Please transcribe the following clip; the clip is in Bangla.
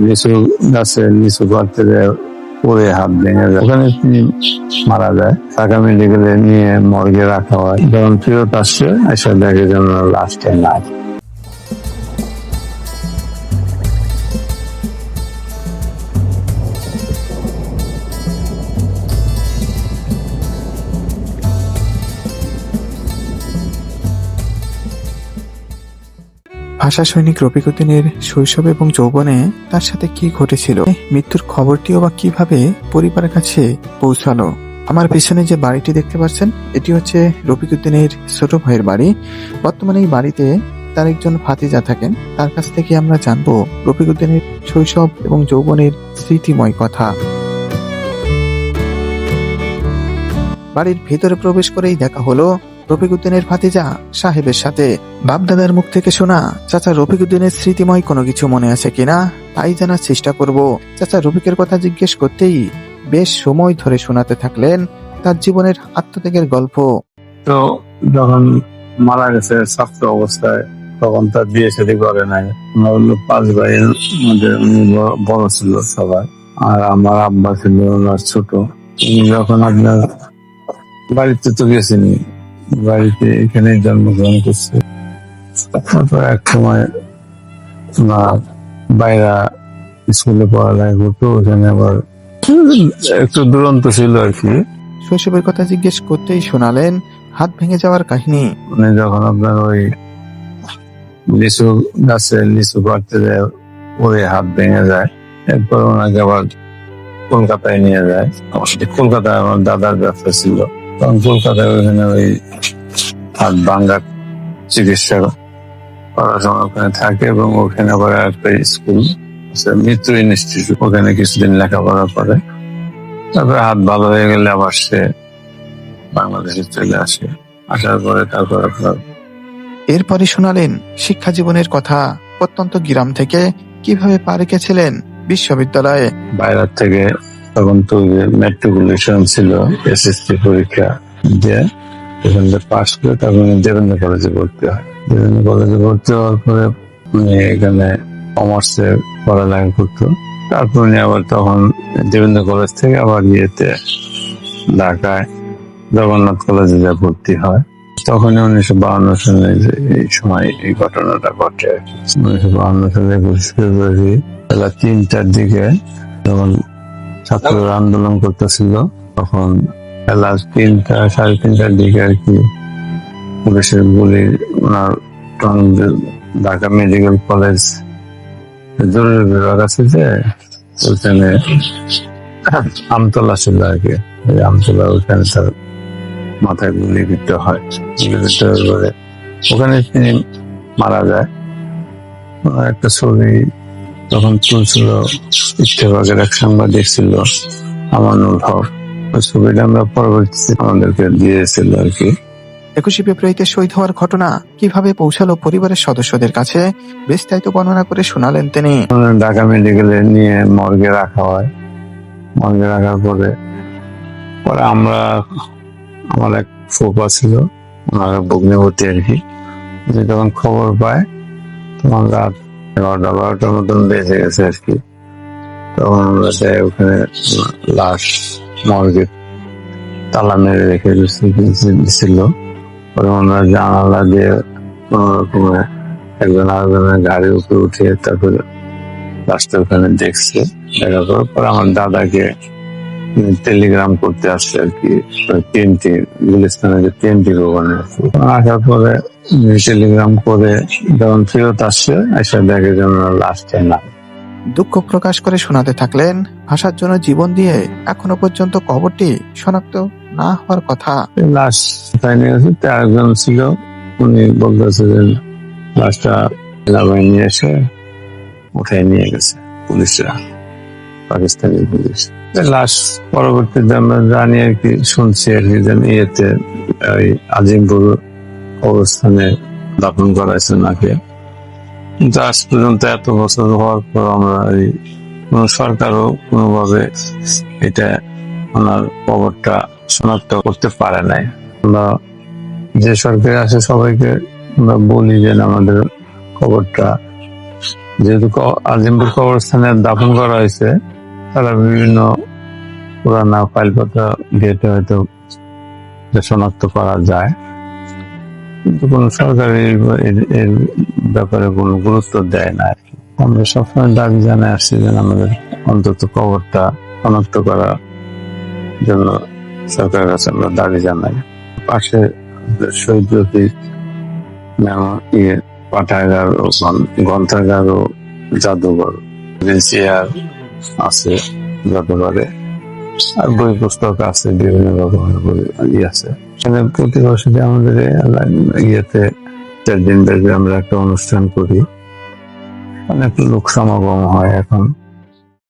লিচু গাছের লিচু পাড়তে যায়, পরে হাত ভেঙে যায়, ওখানে তিনি মারা যায়। ঢাকা মেডিকেলে নিয়ে মর্গে রাখা হয়। যখন ফেরত আসছে এসে দেখে যেন লাশটা নাই। ভাষা সৈনিক রফিকুদ্দিনের শৈশব এবং যৌবনে তার সাথে কি ঘটেছিল, মৃত্যুর খবরটিও বা কিভাবে পরিবারের কাছে পৌঁছালো। আমার পেছনে যে বাড়িটি দেখতে পাচ্ছেন, এটি হচ্ছে রফিকুদ্দিনের ছোট ভাইয়ের বাড়ি। বর্তমানে এই বাড়িতে তার একজন ভাতিজা থাকেন। তার কাছ থেকে আমরা জানবো রফিকুদ্দিনের শৈশব এবং যৌবনের স্মৃতিময় কথা। বাড়ির ভেতরে প্রবেশ করেই দেখা হলো রফিকুদ্দিনের ভাতিজা সাহেবের সাথে। বাপদাদার মুখ থেকে শোনা চাচা রফিকুদ্দিনের স্মৃতিময় কোনো কিছু মনে আছে কিনা তাই জানার চেষ্টা করব। চাচা রফিকের কথা জিজ্ঞেস করতেই বেশ সময় ধরে শোনাতে থাকলেন তার জীবনের আত্মত্যাগের গল্প। তো যখন মারা গেছে ছাত্র অবস্থায়, তখন তার বিয়ে শাদী করে নাই। আমরা হলো 5 ভাইয়ের মধ্যে উনি বড় ছিল সবাই, আর আমার আব্বা ছিল ওনার ছোট। উনি যখন আপনার বাড়িতে তো গেছেনি, বাড়িতে এখানে জন্মগ্রহণ করছে। তারপর এক সময় বাইরা স্কুলে পড়ালেখা করতো, ওখানে আবার একটু দুরন্ত ছিল আর কি। শৈশবের কথা জিজ্ঞেস করতেই শোনালেন হাত ভেঙে যাওয়ার কাহিনী। মানে যখন আপনার ওই লিচু গাছে লিচু পাড়তে যায়, পরে হাত ভেঙে যায়। এরপর ওনাকে আবার কলকাতায় নিয়ে যায়। কলকাতায় আমার দাদার ব্যবসা ছিল, তখন কলকাতায় ওইখানে ওই হাত ভাঙ্গার চিকিৎসা পড়াশোনা ওখানে থাকে, এবং ওখানে আবার একটা স্কুল মিত্র ইনস্টিটিউট, ওখানে কিছুদিন লেখাপড়া করে। তারপরে হাত ভালো হয়ে গেলে আবার সে বাংলাদেশে চলে আসে। আসার পরে তারপর আপনার এরপরে শোনালেন শিক্ষা জীবনের কথা। প্রত্যন্ত গ্রাম থেকে কিভাবে পা রেখেছিলেন বিশ্ববিদ্যালয়ে। বাইরের থেকে তখন তো মেট্রিকুলেশন ছিল, এসএসসি পরীক্ষা দিয়ে এখান থেকে পাস করে তারপর দেবেন্দ্র কলেজে ভর্তি হয়। দেবেন্দ্র কলেজে ভর্তি হওয়ার পরে উনি এখানে কমার্সে পড়ালেখা করতো। তারপর উনি আবার তখন দেবেন্দ্র কলেজ থেকে আবার ইয়েতে ঢাকায় জগন্নাথ কলেজে যা ভর্তি হয়। তখন 1952 সালে এই সময় এই ঘটনাটা ঘটে। 1952 সালে 21 ফেব্রুয়ারি বেলা 3টার দিকে যখন ছাত্ররা আন্দোলন করতেছিল, তখন বেলা 3টা 3:30টার দিকে আর কি পুলিশের গুলি ওনার ঢাকা মেডিকেল কলেজ জরুরি বিভাগ আছে যে ওইখানে আমতলা ছিল আর কি, আমতলা ওইখানে তার মাথায় গুলিবিদ্ধ হয়। গুলিবিদ্ধ হওয়ার পরে ওখানে তিনি মারা যায়। একটা ছবি তখন তুলছিল ইত্তেফাকের এক সাংবাদিক ছিল আমানুল হক, ওই ছবিটা আমরা পরবর্তীতে আমাদেরকে দিয়েছিল আর কি। 21 ফেব্রুয়ারিতে শহীদ হওয়ার ঘটনা কিভাবে পৌঁছালো পরিবারের সদস্যদের কাছে বিস্তারিত বর্ণনা করে শোনালেন তিনি। ঢাকা মেডিকেলে নিয়ে মর্গে রাখা হয়। মর্গে রাখার পরে আমরা আমার এক ফুপা ছিল, ওনার ভগ্নিপতি আর কি, যে যখন খবর পায় তখন রাত 11টা-12টার মতন বেজে গেছে আর কি। তখন আমরা যাই, ওখানে লাশ মর্গে তালা মেরে রেখে দিছিল। পরে আমরা জানালা দিয়ে কোন রকমে একজন আরেকজনের গাড়ির উপরে উঠে তারপরে লাশটা ওখানে দেখছে। দেখার পর আমার দাদাকে টেলিগ্রাম করতে আসছে আর কি, TNT গুলিস্তানের যে TNT ভবনে আসার পরে টেলিগ্রাম করে যখন ফেরত আসছে এসে দেখে যেন লাশটা না। দুঃখ প্রকাশ করে শোনাতে থাকলেন ভাষার জন্য জীবন দিয়ে এখনো পর্যন্ত কবরটি শনাক্ত না হওয়ার কথা। লাশ কোথায় নিয়ে গেছে, একজন ছিল, উনি বলতেছে যে লাশটা সেনাবাহিনী এসে উঠাই নিয়ে গেছে পুলিশরা, পাকিস্তানি পুলিশ। লাশ পরবর্তীতে আমরা জানি আর কি, শুনছি আর কি, যেন ইয়েতে ওই আজিমপুর অবস্থানে দাফন করাইছে নাকি। কিন্তু আজ পর্যন্ত এত বছর হওয়ার পর আমরা কোন সরকারও কোনোভাবে এটা ওনার কবরটা শনাক্ত করতে পারে নাই। আমরা যে সরকারে আসে সবাইকে আমরা বলি যে আমাদের কবরটা যেহেতু আজিমপুর কবরস্থানে দাফন করা হয়েছে, তারা বিভিন্ন পুরানা ফাইলপত্র ঘেটে হয়তো শনাক্ত করা যায়, কিন্তু কোন সরকারি এর ব্যাপারে কোনো গুরুত্ব দেয় না আর কি। আমরা সবসময় দাবি জানাই আসছি যে আমাদের অন্তত কবরটা শনাক্ত করার জন্য সরকারের কাছে আমরা দাবি জানাই। পাশে শহীদ রফিক পাঠাগার ও গ্রন্থাগার ও জাদুঘর চেয়ার আছে জাদুঘরে, আর বই পুস্তক আছে, বিভিন্ন রকমের বই আছে। সেখানে প্রতি বছরই আমাদের ইয়েতে 4 দিন ব্যাপী আমরা একটা অনুষ্ঠান করি, অনেক লোক সমাগম হয় এখন।